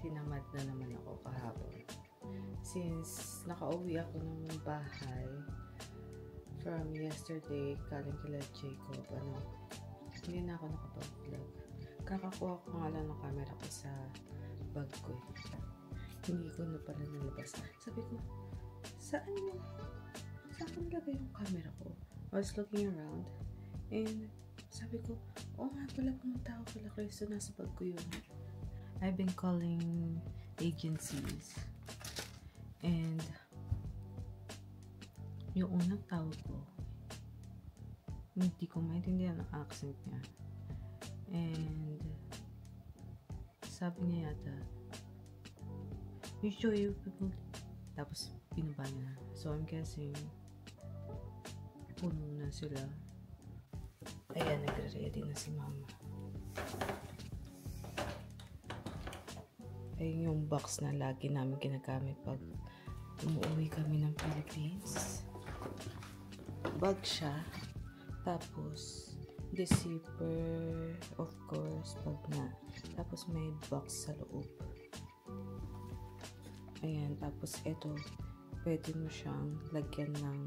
tinamad na naman ako kahapon. Since nakauwi ako ng bahay from yesterday, galing kila Jacob, hindi na ako nakapag-vlog. Kakakuha ko nga lang ng camera ko sa bag ko. Hindi ko na pala nalabas. Sabi ko, saan ko nilagay yung camera ko? I was looking around and sabi ko, nga pala, pumunta ako kila Chris, so nasa bag ko yun. I've been calling agencies and yung unang tawag ko, hindi ko maintindihan ang accent niya. And sabi niya yata, we show you people. Tapos pinaba niya. So I'm guessing puno na sila. Ayan, nagre-ready na si mama. Ayun yung box na lagi namin ginagamit pag umuwi kami ng Philippines. Bag siya. Tapos the zipper, of course, pag na. Tapos may box sa loob. Ayan, tapos ito, pwede mo siyang lagyan ng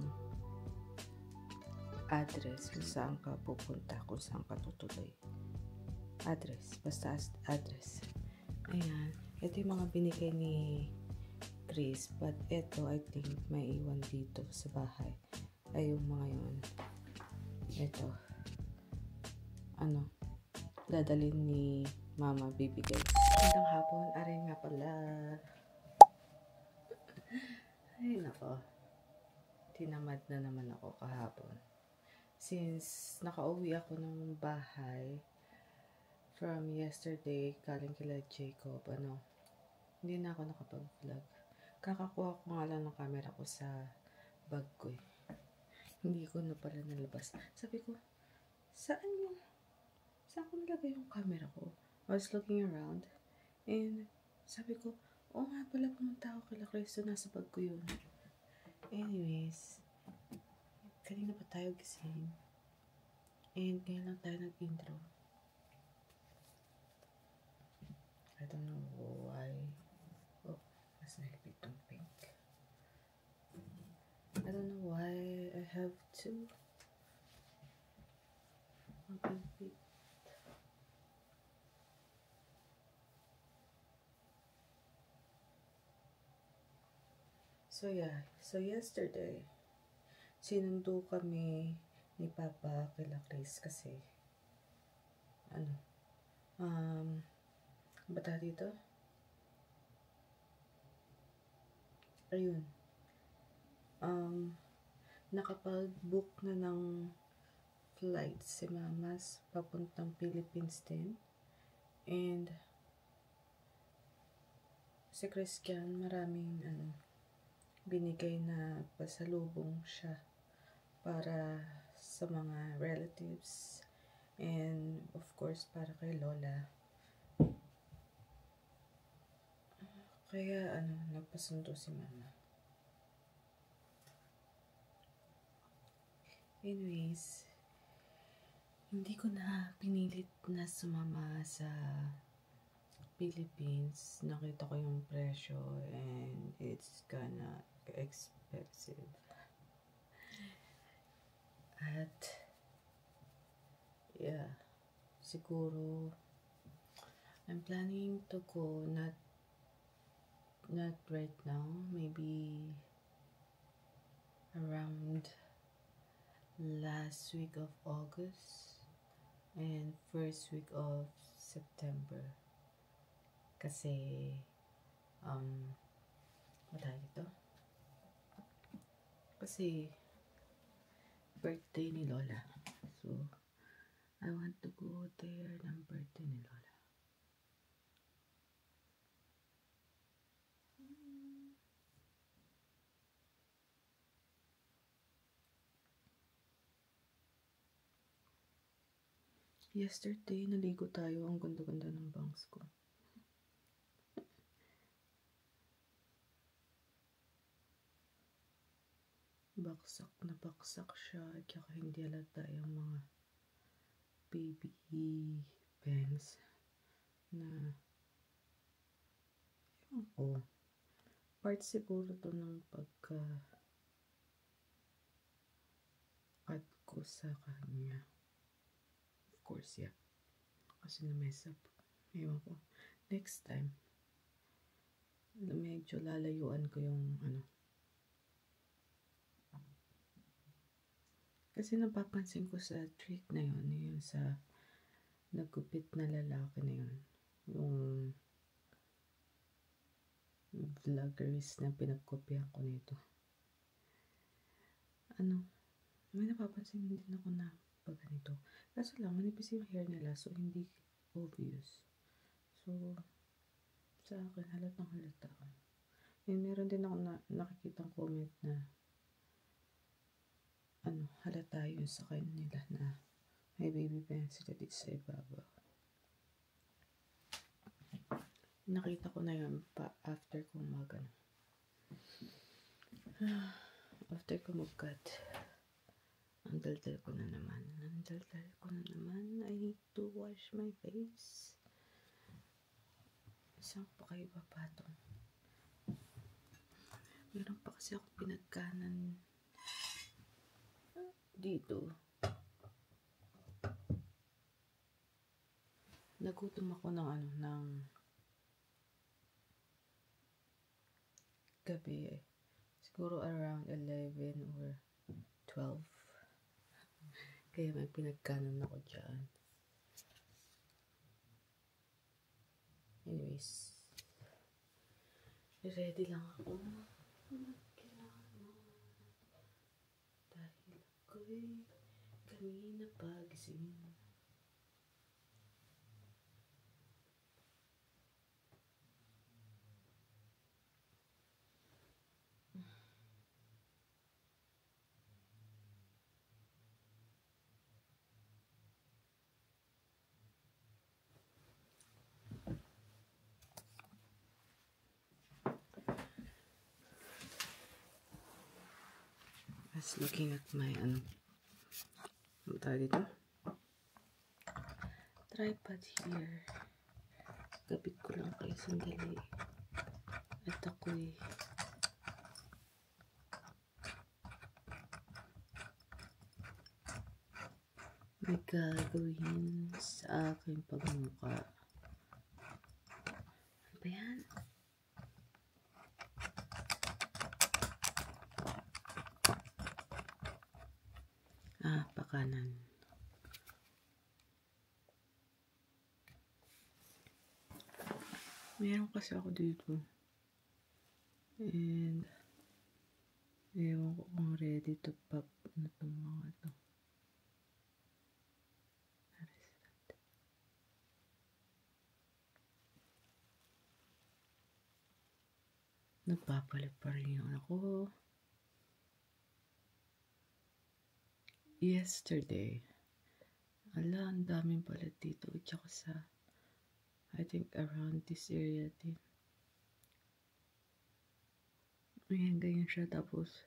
address kung saan ka pupunta, kung saan ka tutuloy. Address, basta address. Ayan, ito yung mga binigay ni Chris, but ito, I think, may iwan dito sa bahay. Ay, yung mga yun. Ito. Dadalhin ni mama, bibigay. Magandang hapon, aray nga pala. Ay, nako. Tinamad na naman ako kahapon. Since nakauwi ako ng bahay from yesterday, galing kila Jacob, hindi na ako nakapag-vlog. Kakakuha ko nga lang ng camera ko sa bag ko. Hindi ko na pala nalabas. Sabi ko, saan ko nilagay yung camera ko? I was looking around and sabi ko, nga pala, pumunta ako kila Chris, so nasa bag ko yun. Anyways, kanina pa tayo gising and ngayon lang tayo nag-intro. I don't know why. Mas nahipit tong pink. I don't know why I have to mag-repeat. So yesterday, sinundo kami ni Papa kila Chris kasi bata dito? Ayun. Nakapag-book na ng flight si Mamas papuntang Philippines din. And si Christian, maraming binigay na pasalubong siya para sa mga relatives and of course para kay Lola. Kaya nagpasundo si Mama. Anyways, hindi ko na pinilit na sumama sa Philippines. Nakita ko yung presyo and it's kinda expensive. At yeah, siguro I'm planning to go not right now, maybe around last week of August and first week of September. Kasi matawag ito? Kasi birthday ni Lola. So I want to go there ng birthday ni Lola. Yesterday, naligo tayo. Ang ganda-ganda ng bangs ko. Baksak na baksak siya. Kaya hindi halata yung mga baby bangs na ko. Part siguro to ng pagka-cut ko sa kanya. Of course, yeah. Kasi na-mess up. Ewan ko. Next time, medyo lalayuan ko yung kasi napapansin ko sa trick na yun, yung sa nagkupit na lalaki na yun, yung vloggers na pinagkopyan ko nito. May napapansin din ako na pag ganito. Kaso lang, manipis yung hair nila, so hindi obvious. So, sa akin, halatang halata. And meron din ako nakikitang comment na halata yun sa kanila na may baby pencil na dito sa ibabaw. Nakita ko na yun pa after ko after ko mag-cut. Ang daldal ko na naman. I need to wash my face. Saan pa kayo papatong? Meron pa kasi ako pinagkanan dito. Nagutom ako ng gabi eh. Siguro around 11 or 12. Kaya may pinagkanan ako dyan. Anyways, ready lang ako magkailangan dahil ako'y kanina pagising. I was looking at my tripod here. Gabit ko lang kayo sandali. At ako'y may gagawin sa aking pagmuka. Ano ba yan? Pakanan. Meron kasi ako dito. And ewan ko kung ready to pop na itong mga ito. Nagpapalit pa rin yung ako. Yesterday, ang daming palit dito. Tsaka sa, I think around this area din. Ayan, ganyan siya. Tapos,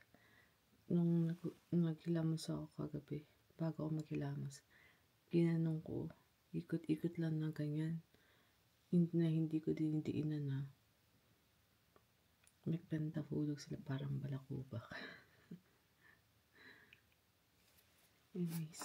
nung naghilamos ako kagabi, bago ako maghilamos, ginanong ko, ikot-ikot lang na ganyan. Hindi ko dinidiinan na. Nagpantahulog sila parang balakubak. Anyways.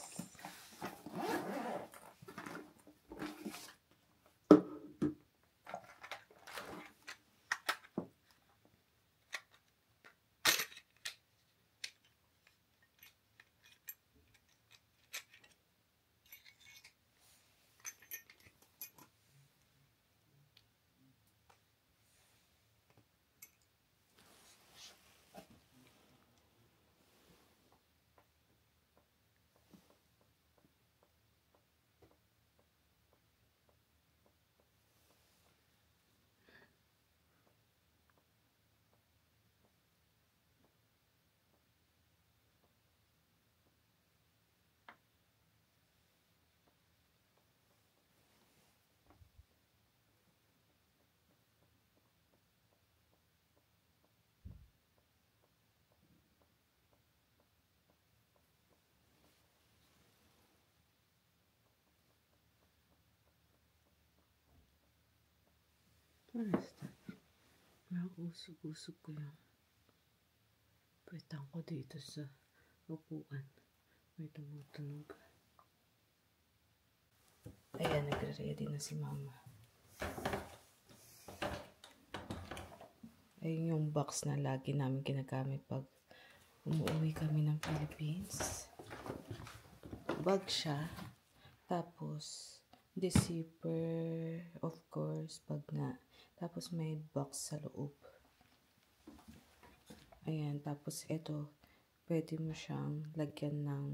What is that? Nakusog-usog ko yung petang ko dito sa upuan. May tumutunog. Ayan, nagre-ready na si mama. Ayun yung box na lagi namin ginagamit pag umuwi kami ng Philippines. Bag siya. Tapos, the zipper, of course, bag nga. Tapos may box sa loob. Ayan, tapos ito, pwede mo siyang lagyan ng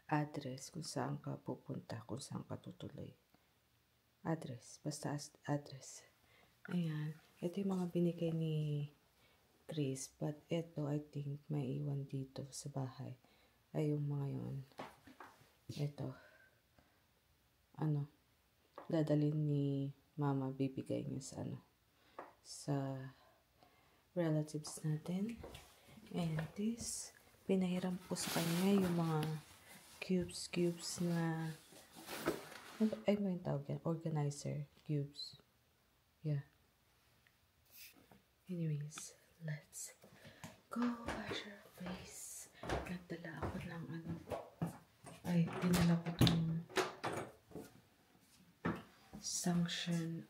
address kung saan ka pupunta, kung saan ka tutuloy. Address, basta address. Ayan, ito yung mga binigay ni Chris, but ito I think may iwan dito sa bahay. Ay, yung mga yun. Ito. Dadalhin ni mama, bibigay niya sa sa relatives natin. And this, pinahiram ko sa kanya yung mga cubes na, ay mo yung tawag yan, organizer cubes. Yeah. Anyways, let's go wash our face. Nagdala ako ng dinala ko itong suction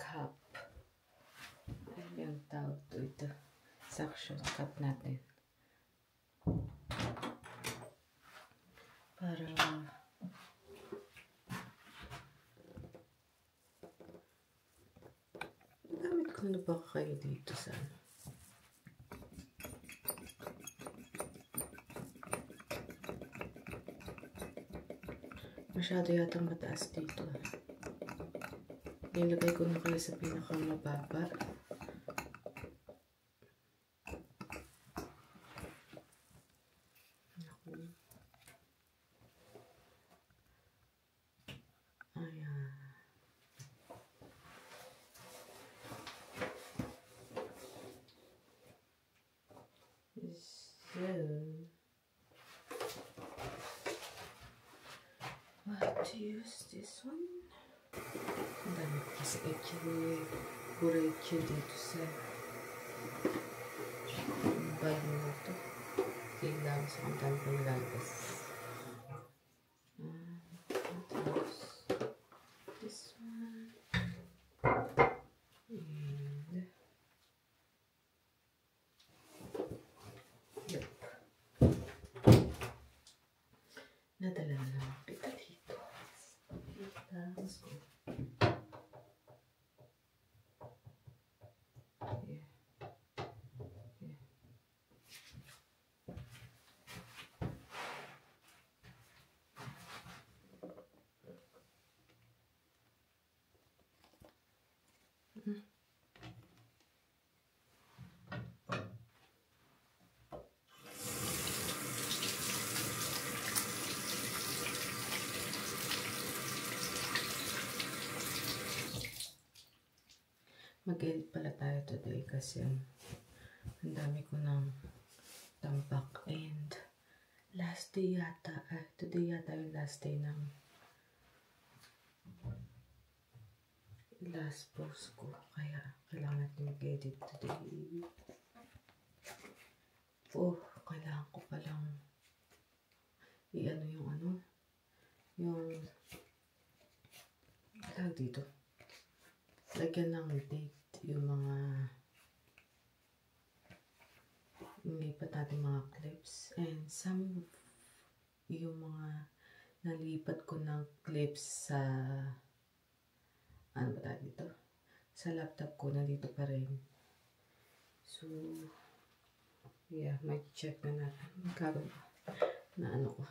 cup. Ano yung tawag ito? Suction cup natin. Para gamit ko na ba kayo dito sa masyado yata mataas dito. Nilagay ko na kayo sa pinakamababa. Ayan. So, what to use this one? Ang dami ko kasi buray-Q dito sa bayo na ito. Tignan sa kung dami ko nilalabas. This one. And yep. Nadala na naman kita dito. Let's go. Mag-edit pala tayo today kasi ang dami ko ng tambak and last day yata, today yata yung last day ng last post ko, kaya kailangan natin mag-edit today. Kailangan ko palang yung tawag dito, lagyan ng date yung mga nilipat natin mga clips, and some yung mga nalipat ko ng clips sa dito sa laptop ko, nandito pa rin. So yeah, may check na natin magkaroon na ko.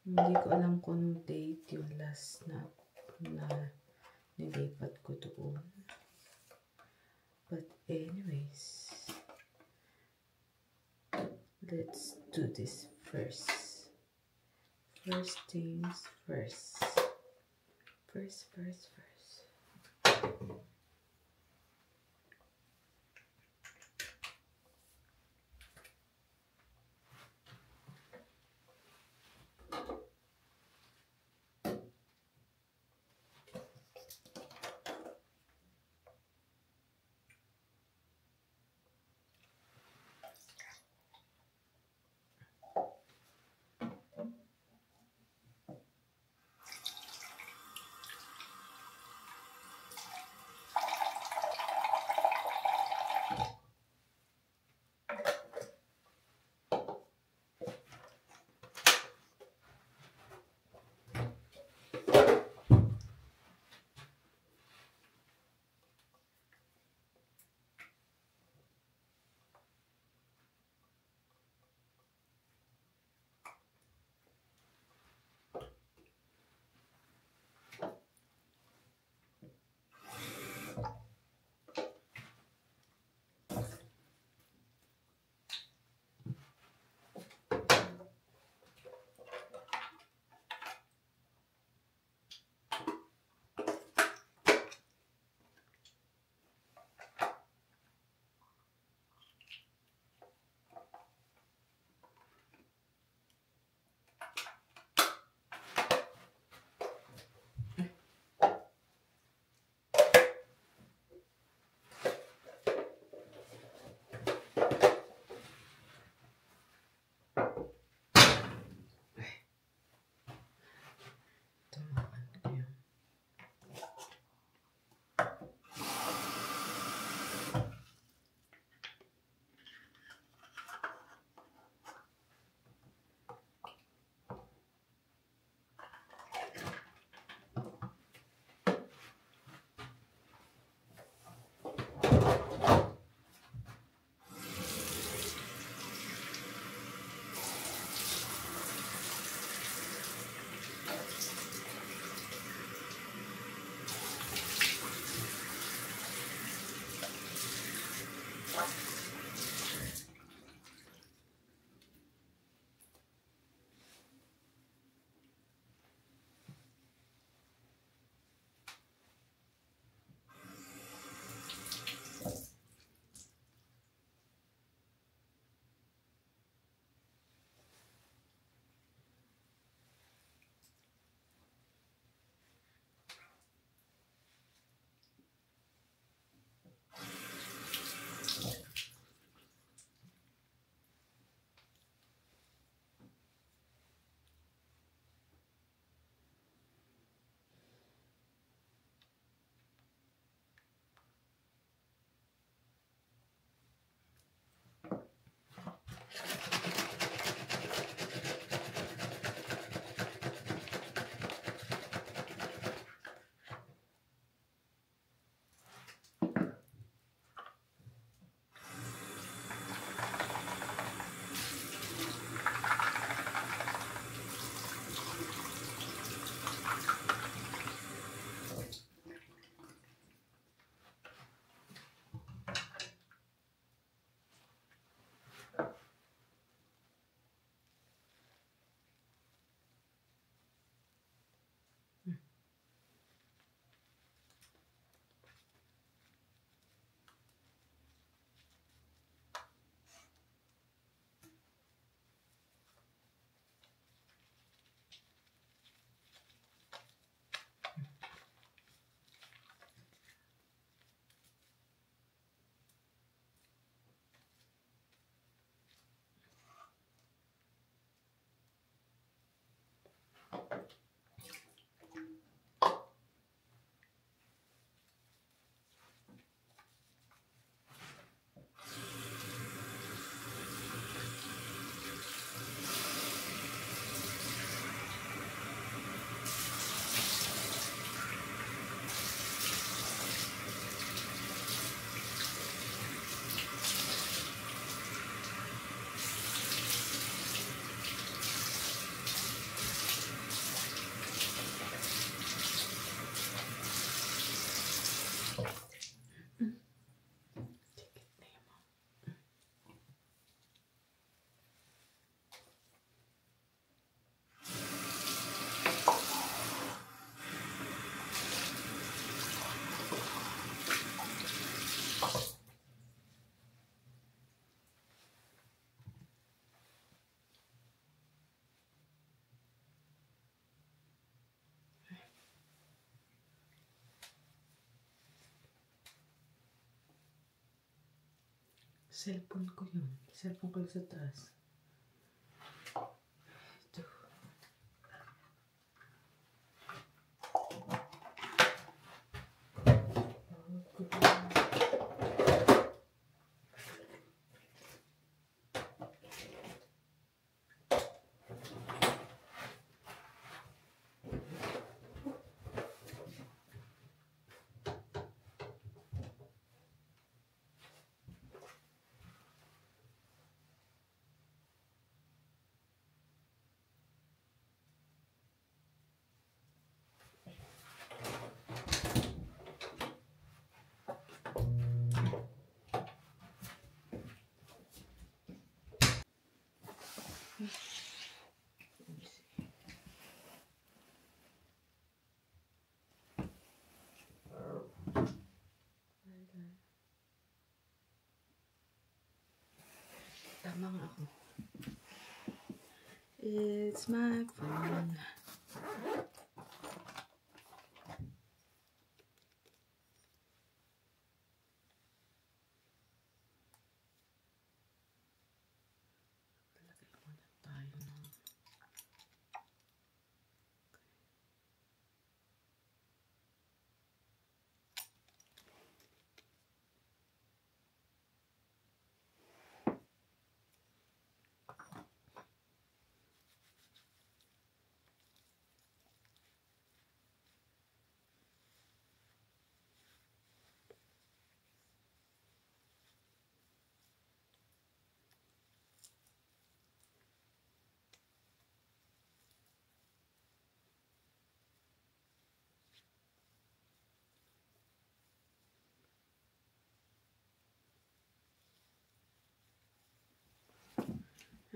Hindi ko alam kung anong date yung last na nilipat ko doon. But anyways, let's do this first. First things first. First. Cellphone ko yun. Cellphone ko sa taas. Ito. Tama nga ako. It's my phone.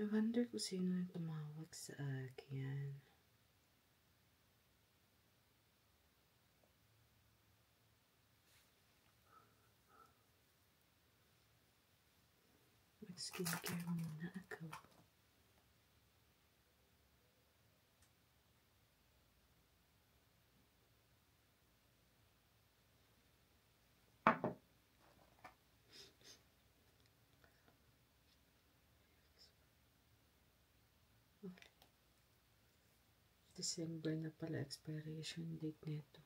I wonder kung sino yung tumawag sa akin. Mag-skincare muna ako. December na pala expiration date nito.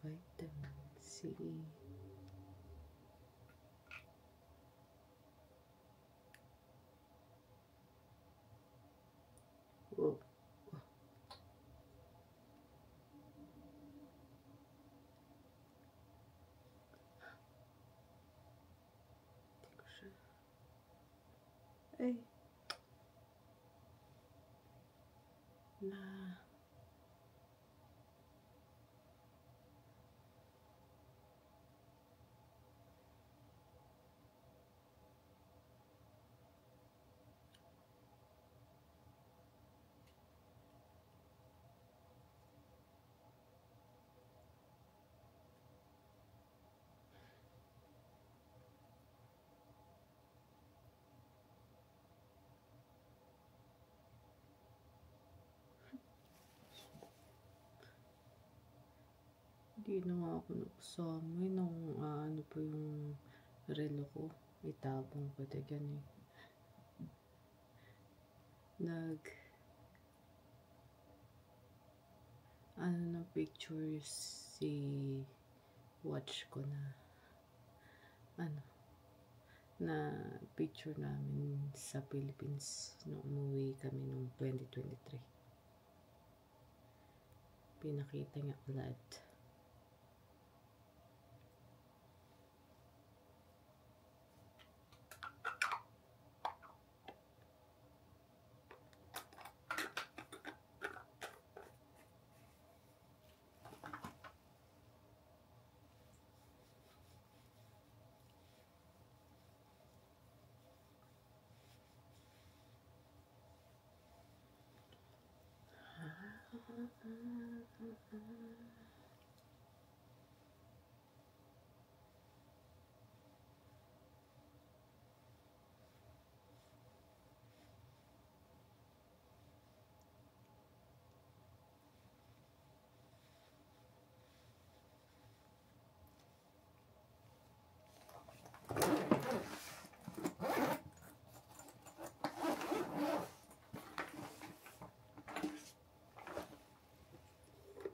Vitamin C. Whoa. Ay. Na. Hindi na nga ako nakasama nung ano po yung relo ko. Itapong ko dyan eh. Ano ng pictures si watch ko na na picture namin sa Philippines nung umuwi kami nung 2023. Pinakita niya ulit.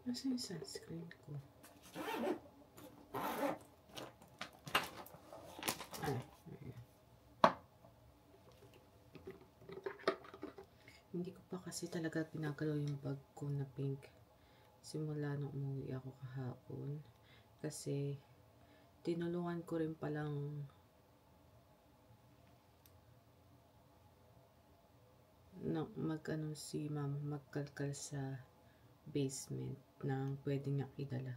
Nasaan yung sunscreen ko? Ay, ayan. Hindi ko pa kasi talaga pinagalaw yung bag ko na pink simula nung umuwi ako kahapon. Kasi tinulungan ko rin palang mag-ano si ma'am, magkalkal sa basement ng pwede niyang idala.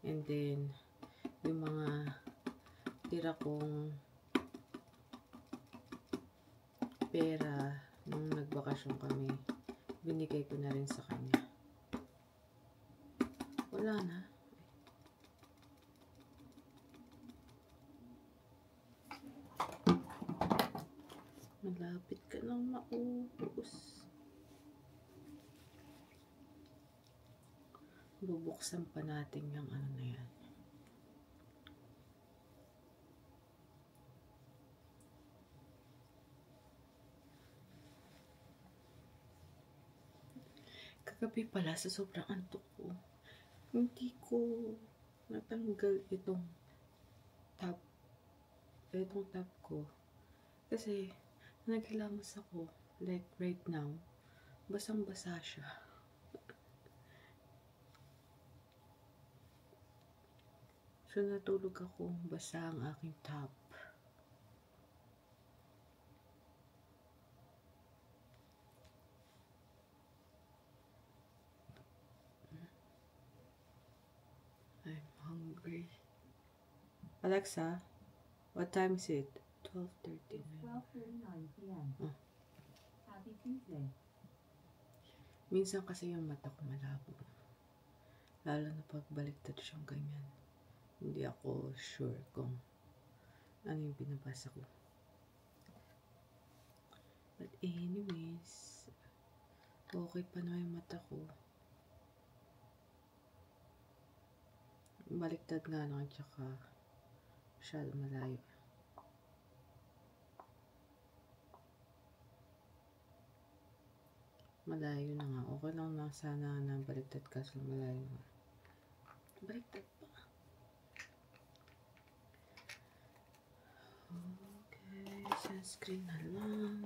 And then, yung mga tira kong pera nung nagbakasyon kami, binigay ko na rin sa kanya. Wala na. Malapit ka nang maubos. Bubuksan pa natin yung ano na yan. Kagabi pala sa sobrang antok ko, hindi ko natanggal itong tab ko. Kasi naghilamos ako, like right now, basang-basa siya. So natulog ako, basa ang aking top. I'm hungry. Alexa, what time is it? 12:30. 12:39 p.m. Oh. Happy Tuesday. Minsan kasi yung mata ko malabo. Lalo na pagbaliktad siyang ganyan. Hindi ako sure kung ano yung binabasa ko. But anyways, okay pa na yung mata ko. Baliktad nga lang, tsaka masyado malayo. Malayo na nga. Okay lang na sana na baliktad kaso malayo nga. Baliktad pa. Okay, sunscreen na lang.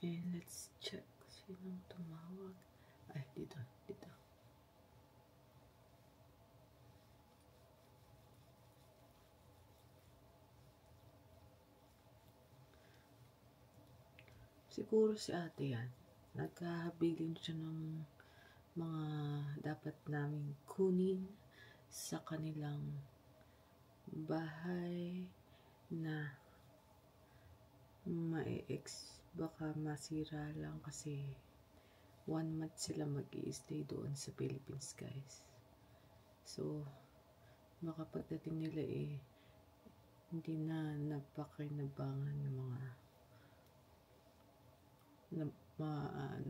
And let's check sinong tumawag. Ay, dito. Siguro si ate yan. Nagkahabilin siya ng mga dapat naming kunin sa kanilang bahay na baka masira lang kasi 1 month sila mag-i-stay doon sa Philippines, guys. So, makapagdating nila hindi na napakinabangan ng mga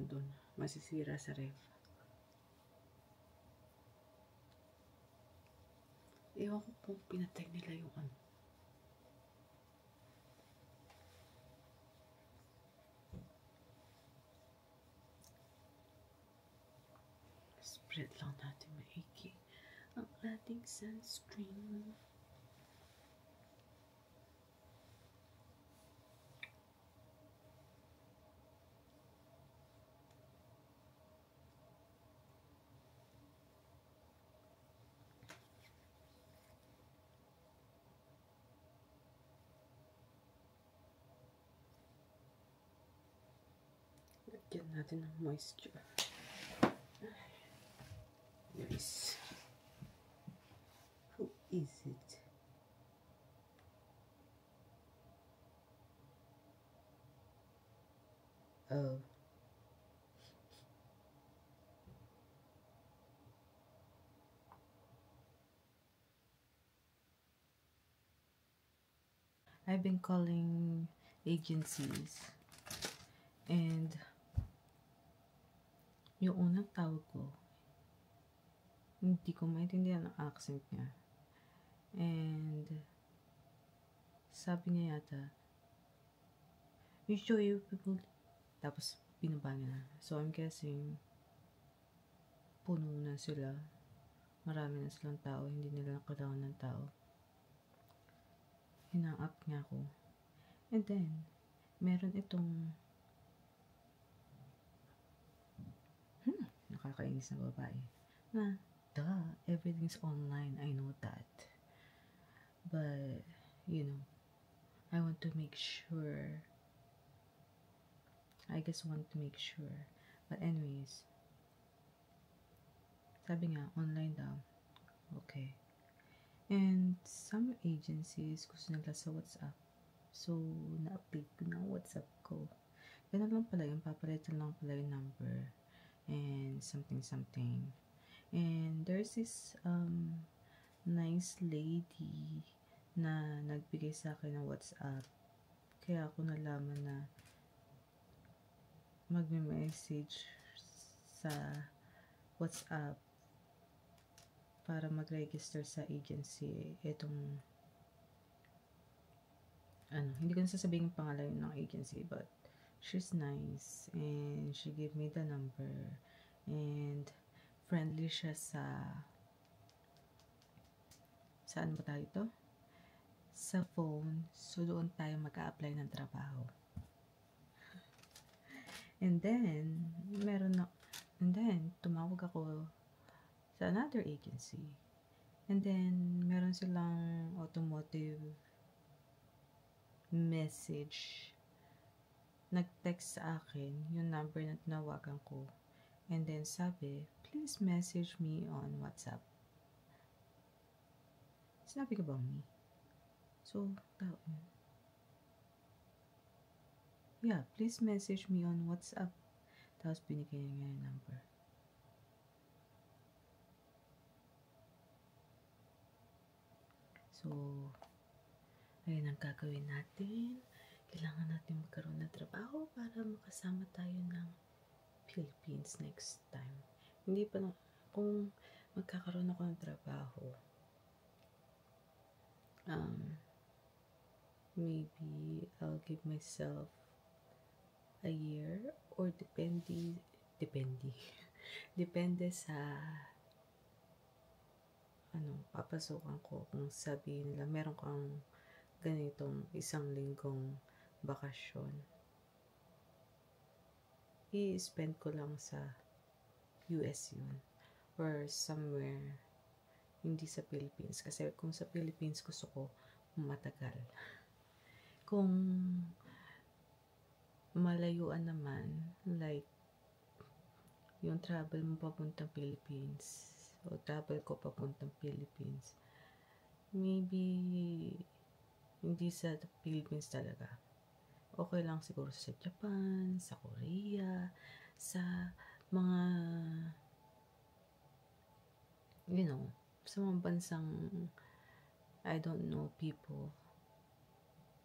doon, masisira sa ref. Ewan ko kung pinatay nila yung ano. Spread lang natin maigi ang ating sunscreen. Lagyan natin ng moisture. Nice. Who is it? Oh. I've been calling agencies and yung unang tawag ko, hindi ko maintindihan ang accent niya. And sabi niya yata, you show you people. Tapos binaba niya na. So I'm guessing puno na sila. Marami na silang tao. Hindi nila kailangan ng tao. Hina-up niya ako. And then, meron itong nakakainis na babae na, duh, everything's online. I know that. But, you know, I want to make sure. I just want to make sure. But anyways, sabi nga, online daw. Okay. And some agencies gusto nila sa WhatsApp. So, na-update ko ng WhatsApp ko. Ganun lang pala yung papalitan lang pala yung number. And something. And there's this nice lady na nagbigay sa akin ng WhatsApp. Kaya ako nalaman na magme-message sa WhatsApp para mag-register sa agency. Itong hindi ko na sasabihin yung pangalan ng agency, but she's nice and she gave me the number and friendly siya sa saan ba tayo ito? Sa phone. So doon tayo mag-a-apply ng trabaho. And then tumawag ako sa another agency. And then meron silang automotive message. Nag-text sa akin yung number na tinawagan ko. And then sabi, please message me on WhatsApp. Sinabi ko ba me? So, yeah, please message me on WhatsApp. Tapos binigay niya yung number. So, ayun ang gagawin natin. Kailangan natin magkaroon ng trabaho para makasama tayo ng Philippines next time. Hindi pa na, kung magkakaroon ako ng trabaho, maybe I'll give myself a year or depende sa papasukan ko. Kung sabihin nila meron kang ganitong 1 linggong bakasyon, i-spend ko lang sa US yun or somewhere hindi sa Philippines, kasi kung sa Philippines gusto ko matagal. Kung malayuan naman, like yung travel mo papuntang Philippines o travel ko papuntang Philippines, maybe hindi sa Philippines talaga. Okay lang siguro sa Japan, sa Korea, sa mga sa mga bansang I don't know people.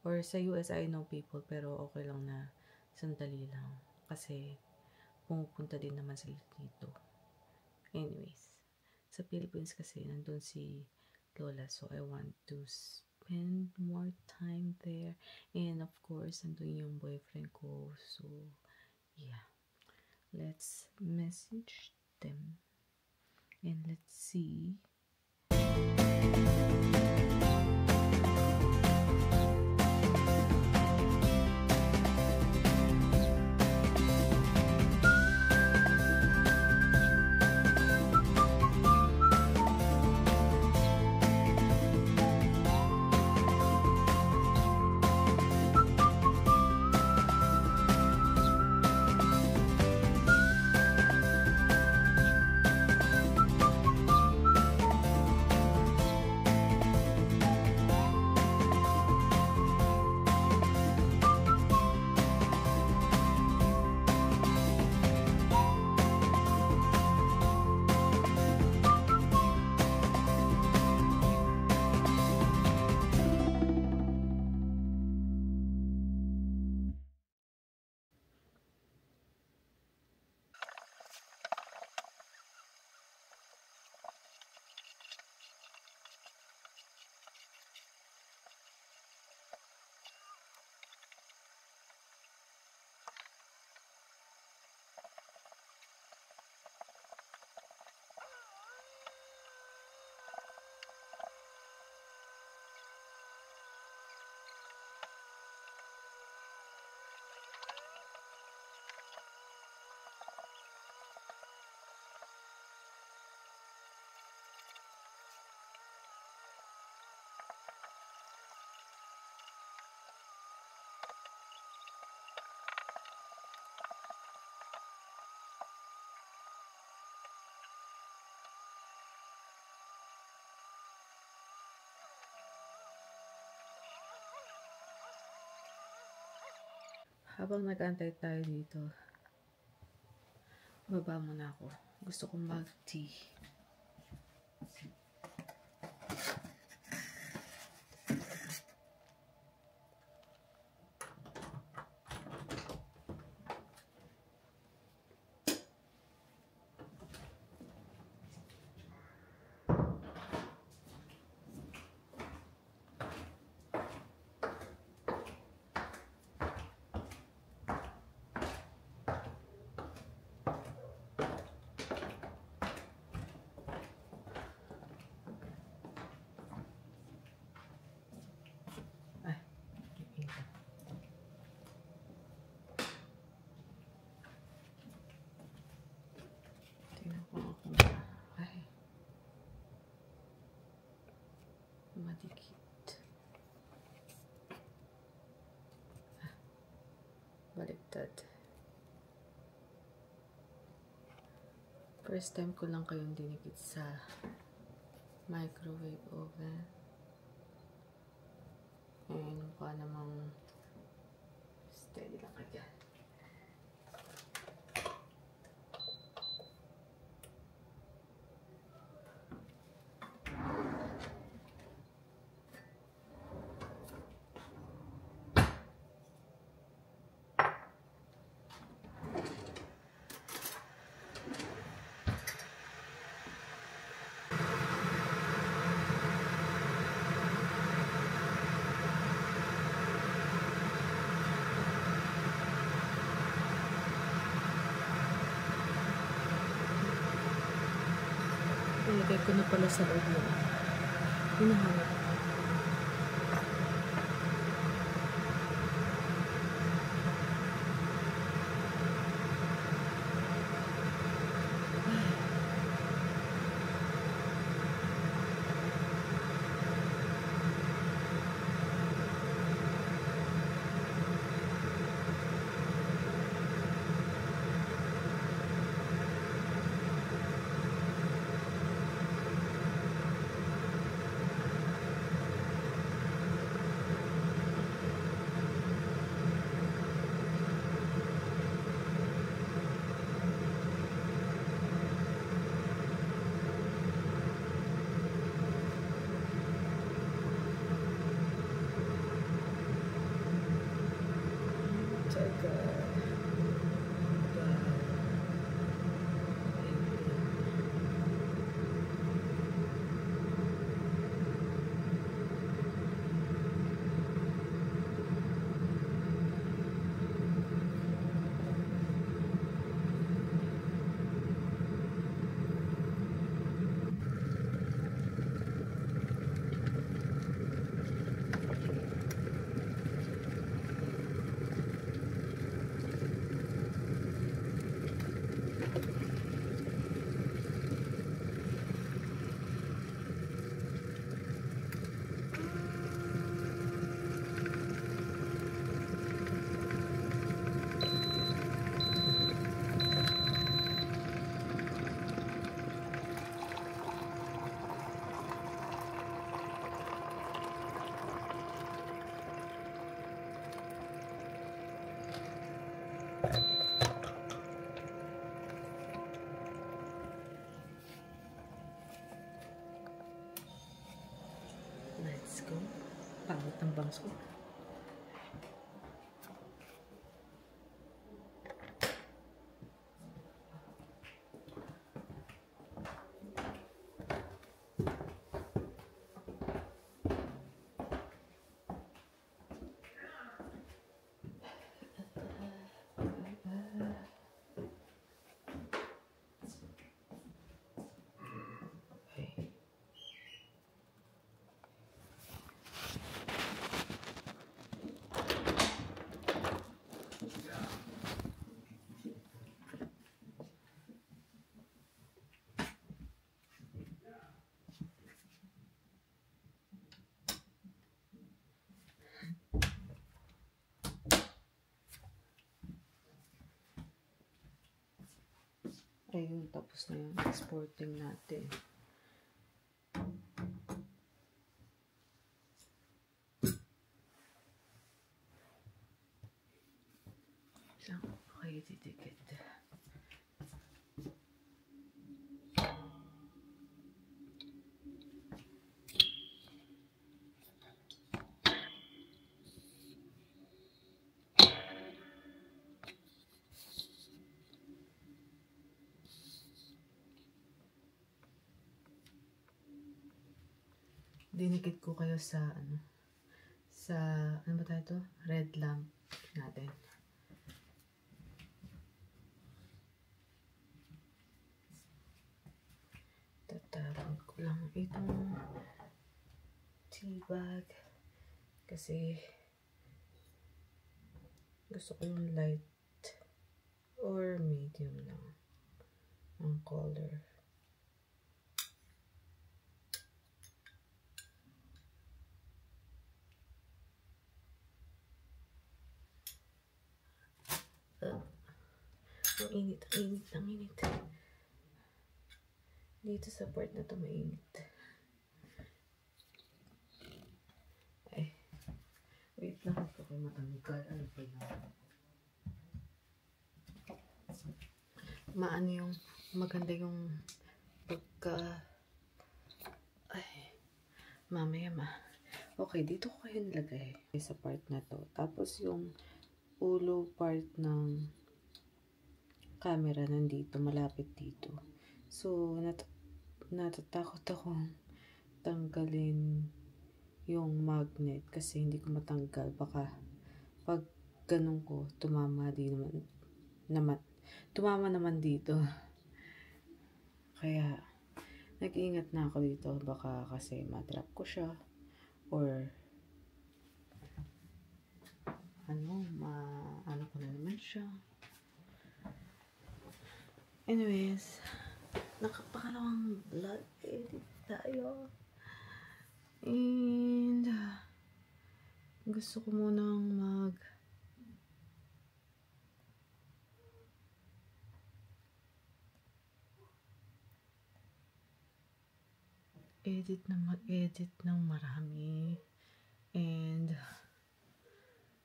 Or sa US I know people, pero okay lang na sandali lang kasi pumupunta din naman sila dito. Anyways, sa Philippines kasi nandun si Lola, so I want to spend more time there. And of course, nandun yung boyfriend ko. So, yeah. Let's message them. And let's see. habang nag-antay tayo dito, baba muna ako. Gusto kong mag-tea. Madikit. Baliktad. First time ko lang kayong dinikit sa microwave oven. And mukha namang steady lang agad. Nilagay ko na pala sa loob mo. Hinahanap. Let's go. Pangit ang bangs ko. Ayun, tapos na yung exporting natin. kayo didikit. Dinikit ko kayo sa ano ba tayo to? Red lamp natin. Tatapon ko lang itong tea bag kasi gusto ko yung light or medium lang ang color. Ang init, ang init, ang init. Dito sa part na to mainit. Ay, wait lang ako kay matanggal. Ano ba yun? Maano yung, maganda yung pagka, ay, mamaya Okay, dito ko kayo nilagay sa part na to. Tapos yung ulo part ng camera nandito, malapit dito. So, natatakot akong tanggalin yung magnet kasi hindi ko matanggal. Baka pag ganun ko, tumama naman dito. Kaya, nag-iingat na ako dito. Baka kasi matrap ko siya. Or, ano ko na naman siya. Anyways, nakapangalawang vlog edit tayo. And, gusto ko munang mag-edit ng marami. And,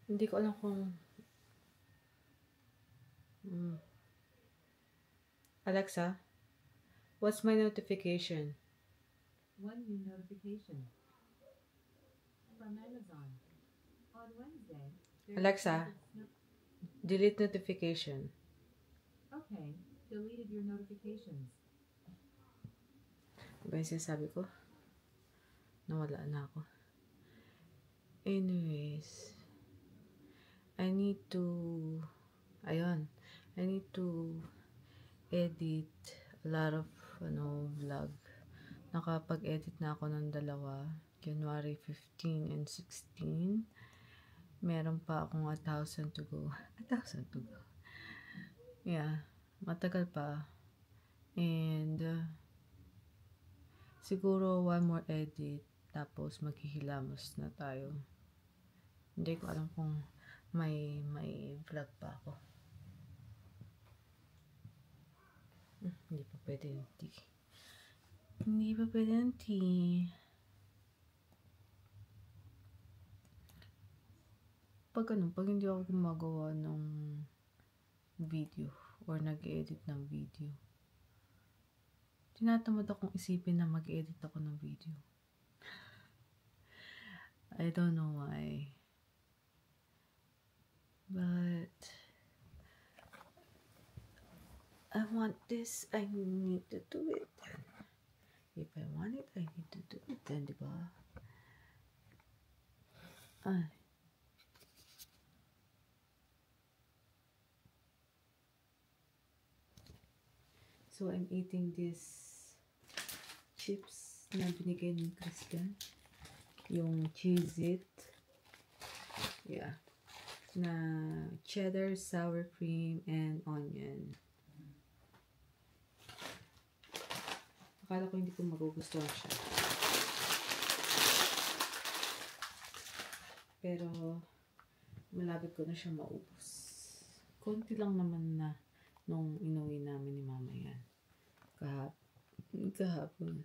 hindi ko alam kung Alexa, what's my notification? One new notification from Amazon. On Wednesday, Alexa, delete notification. Okay, deleted your notifications. Ba yung sinasabi ko? Nawala na ako. Anyways, I need to edit a lot of vlog. Nakapag-edit na ako ng 2, January 15 and 16. Meron pa akong 1,000 to go. 1,000 to go. Yeah, matagal pa. And siguro 1 more edit tapos maghihilamos na tayo. Hindi ko alam kung may vlog pa ako. Hindi pa pwede yung tea. Hindi pa pwede yung tea. Pag hindi ako gumagawa ng video or nag-edit ng video, tinatamad akong isipin na mag-edit ako ng video. I don't know why. But I want this, I need to do it. If I want it, I need to do it then, diba? Ay. So, I'm eating this chips na binigay ni Christian. Yung Cheez-It. Yeah. Na cheddar, sour cream, and onion. Akala ko hindi ko magugustuhan siya. Pero, malapit ko na siya maubos. Konti lang naman na nung inuwi namin ni mama yan. Kahapon.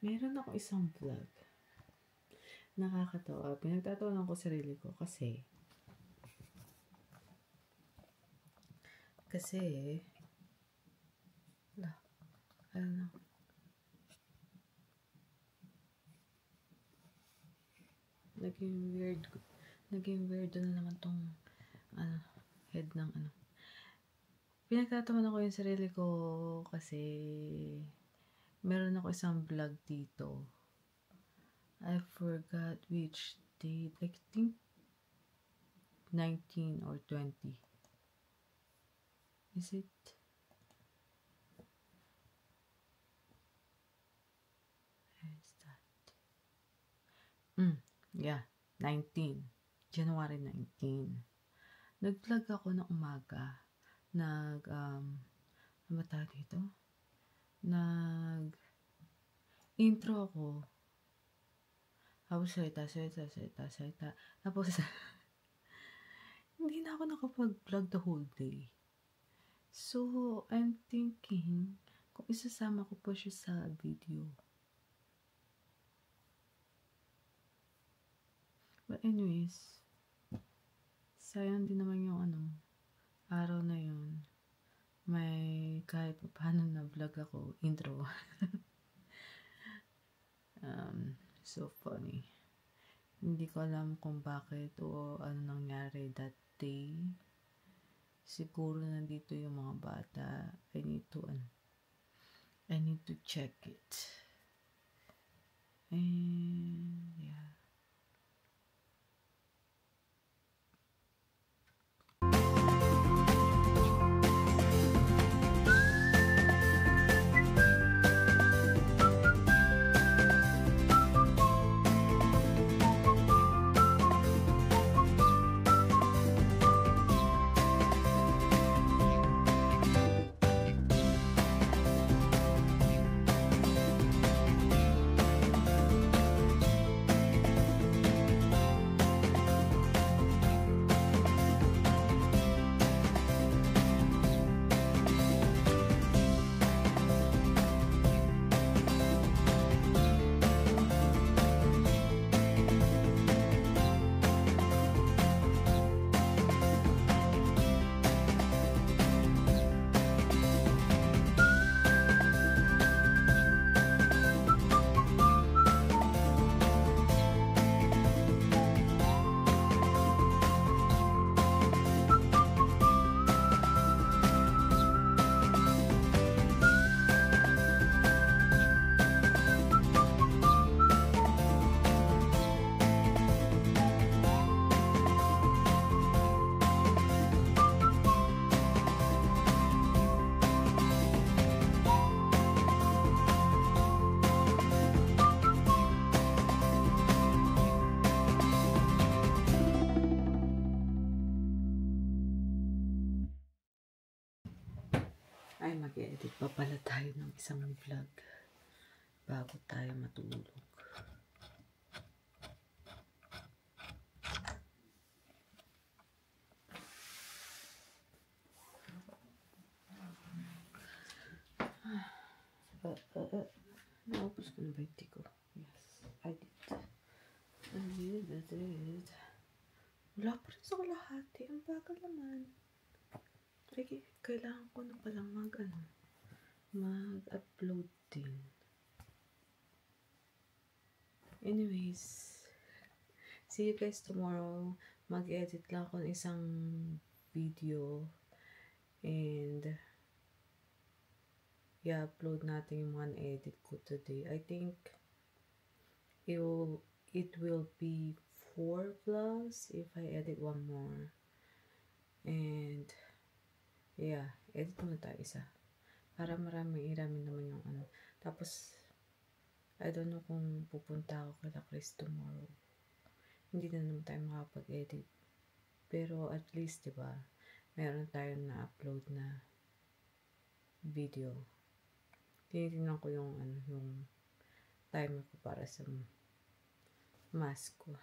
Meron ako isang vlog. Nakakatawa. Pinagtatawanan ko sarili ko kasi ano, naging weird na naman tong head ng pinagtatawanan ko yung sarili ko kasi meron ako isang vlog dito. I forgot which date. I think 19 or 20. Is it? Where is that? Yeah, 19. January 19. Nag-vlog ako ng umaga. Ano ba tawag dito? Intro ako. Tapos salita. Tapos, hindi na ako nakapag-vlog the whole day. So, I'm thinking, kung isasama ko pa siya sa video. But anyways, sayang din naman yung araw na yun. May kahit paano na vlog ako, intro. So funny. Hindi ko alam kung bakit o ano nangyari that day. Siguro nandito yung mga bata. I need to check it. And yeah. Ay, mag-edit pa pala tayo ng isang vlog bago tayo matulog. Naubos ko na ba yung tiko? Yes, I did. Wala pa rin sa kalahati. Ang bagal naman. Kailangan ko na palang mag-upload din. Anyways, see you guys tomorrow. Mag-edit lang ako ng isang video and i-upload natin yung mga na-edit ko today. I think it will be 4 vlogs if I edit one more. And yeah, edit muna tayo isa. Para marami naman yung Tapos, I don't know kung pupunta ako kay Chris tomorrow. Hindi na naman tayo makapag-edit. Pero at least, diba, meron tayong na-upload na video. Tinitingnan ko yung timer ko para sa mask ko.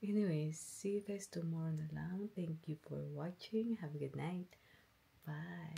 Anyways, see you guys tomorrow na lang. Thank you for watching. Have a good night. Bye.